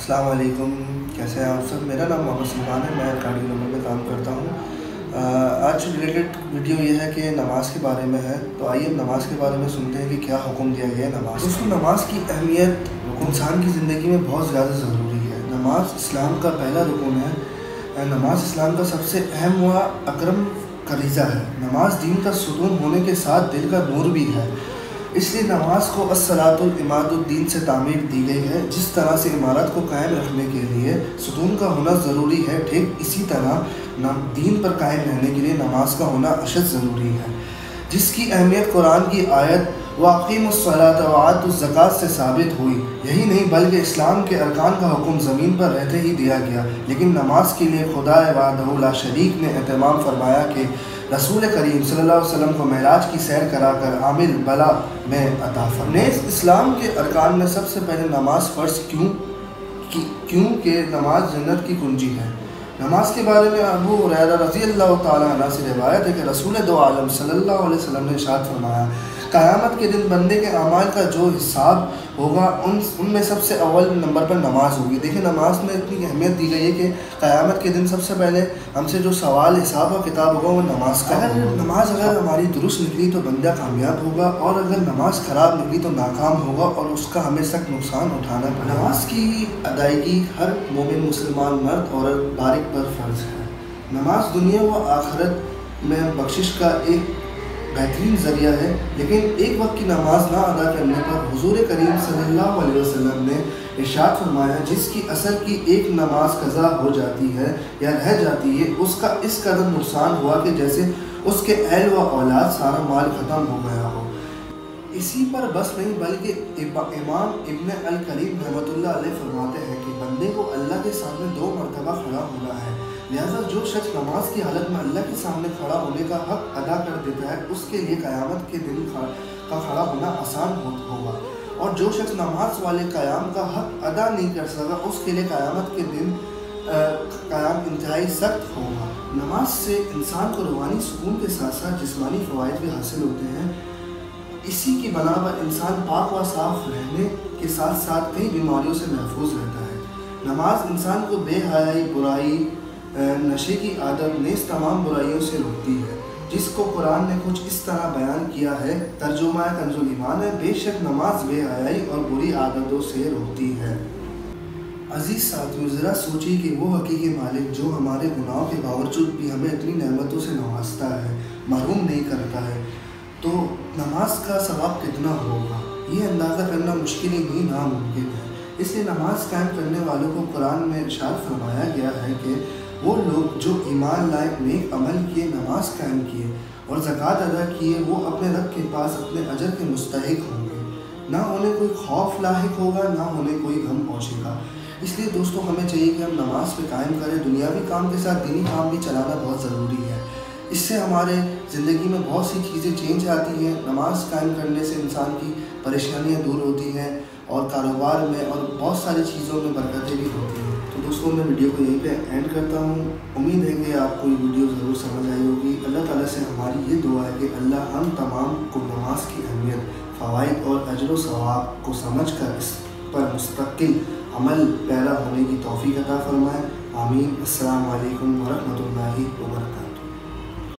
अस्सलाम वालेकुम, कैसे हैं आप सब। मेरा नाम मोहम्मद सलमान है, मैं कार्डियोलॉजी में काम करता हूँ। आज रिलेटेड वीडियो ये है कि नमाज के बारे में है। तो आइए अब नमाज के बारे में सुनते हैं कि क्या हुक्म दिया गया है नमाज। दोस्तों, नमाज की अहमियत इंसान की ज़िंदगी में बहुत ज़्यादा ज़रूरी है। नमाज इस्लाम का पहला रुकन है। नमाज इस्लाम का सबसे अहम व अकरम फरीज़ा है। नमाज दीन का सुतून होने के साथ दिल का नूर भी है। इसलिए नमाज को अस्सलातुल इमादुद्दीन से तामीर दी गई है। जिस तरह से इमारत को कायम रखने के लिए सुतून का होना ज़रूरी है, ठीक इसी तरह दीन पर कायम रहने के लिए नमाज का होना अशद ज़रूरी है, जिसकी अहमियत कुरान की आयत वअक़ीमुस्सलात व आतुज़्ज़कात से साबित हुई। यही नहीं बल्कि इस्लाम के अरकान का हुक्म ज़मीन पर रहते ही दिया गया। लेकिन नमाज के लिए खुदा वहदहू ला शरीक ने एहतमाम फरमाया कि रसूल करीम सल्लल्लाहु अलैहि वसल्लम को मेराज की सैर कराकर आमिल बला में अता फरमाया। इस्लाम के अरकान में सबसे पहले नमाज फ़र्ज़ क्यों कि नमाज जन्नत की कुंजी है। नमाज के बारे में अबू हुरैरा रज़ियल्लाहु ताला अन्हु से रिवायत है कि रसूल दो आलम सल्लल्लाहु अलैहि वसल्लम ने इरशाद फरमाया, क़यामत के दिन बंदे के अमाल का जो हिसाब होगा उनमें सबसे अव्वल नंबर पर नमाज होगी। देखिए, नमाज में इतनी अहमियत दी गई है कि क़यामत के दिन सबसे पहले हमसे जो सवाल हिसाब और किताब होगा वो नमाज का। नमाज अगर हमारी दुरुस्त निकली तो बंदा कामयाब होगा, और अगर नमाज ख़राब निकली तो नाकाम होगा और उसका हमें सख्त नुकसान उठाना पड़ेगा। नमाज की अदायगी हर मोमिन मुसलमान मर्द और बारिक पर फ़र्ज़ है। नमाज दुनिया व आखिरत में बख्शिश का एक बेहतरीन ज़रिया है। लेकिन एक वक्त की नमाज ना अदा करने पर हुज़ूर करीम सल्लल्लाहु अलैहि वसल्लम ने इरशाद फरमाया, जिसकी असल की एक नमाज कज़ा हो जाती है या रह जाती है, उसका इस कदर नुकसान हुआ कि जैसे उसके अहल व औलाद सारा माल ख़त्म हो गया हो। इसी पर बस नहीं बल्कि इमाम इब्न अल करीम रहमतुल्लाह अलैह फरमाते हैं कि बंदे को अल्लाह के सामने 2 मरतबा खड़ा होना है। लिहाजा जो शख्स नमाज की हालत में अल्लाह के सामने खड़ा होने का हक़ अदा कर देता है, उसके लिए क़यामत के दिन का खड़ा होना आसान होगा, और जो शख्स नमाज वाले क़याम का हक़ अदा नहीं कर सका, उसके लिए क़यामत के दिन क़याम इंतहाई सख्त होगा। नमाज से इंसान को रूहानी सुकून के साथ साथ जिस्मानी फ़वाइद भी हासिल होते हैं। इसी की बना पर इंसान पाक व साफ़ रहने के साथ साथ कई बीमारियों से महफूज रहता है। नमाज इंसान को बेहयाई, बुराई, नशे की आदत, नेज़ तमाम बुराइयों से रोकती है, जिसको कुरान ने कुछ इस तरह बयान किया है। तर्जुमा कंजुल ईमान है, बेशक नमाज बेहयाई और बुरी आदतों से रोकती है। अजीज़ साथियों, ज़रा सोचिए कि वो हकीकी मालिक जो हमारे गुनाहों के बावजूद भी हमें इतनी नेमतों से नवाजता है, महरूम नहीं करता है, तो नमाज का सवाब कितना होगा ये अंदाज़ा करना मुश्किल ही नहीं, नामुमकिन है। इसलिए नमाज कायम करने वालों को कुरान में इरशाद फरमाया गया है कि वो लोग जो ईमान लाए, नेक अमल किए, नमाज कायम किए और ज़कात अदा किए, वो अपने रब के पास अपने अजर के मुस्तहिक होंगे। ना उन्हें कोई खौफ लाहिक होगा, ना उन्हें कोई गम पहुँचेगा। इसलिए दोस्तों, हमें चाहिए कि हम नमाज पे कायम करें। दुनियावी काम के साथ दीनी काम भी चलाना बहुत ज़रूरी है। इससे हमारे ज़िंदगी में बहुत सी चीज़ें चेंज आती हैं। नमाज कायम करने से इंसान की परेशानियाँ दूर होती हैं और कारोबार में और बहुत सारी चीज़ों में बरकतें भी होती हैं। तो दोस्तों, मैं वीडियो को यहीं पे एंड करता हूँ। उम्मीद है कि आपको ये वीडियो ज़रूर समझ आई होगी। अल्लाह ताला से हमारी ये दुआ है कि अल्लाह हम तमाम को नमाज की अहमियत, फ़वाइद और अजर व सवाब को समझ कर इस पर मुस्तक़िल अमल पैरा होने की तौफ़ीक़ अता फ़रमाए। आमीन। अस्सलामु अलैकुम व रहमतुल्लाहि व बरकातहू।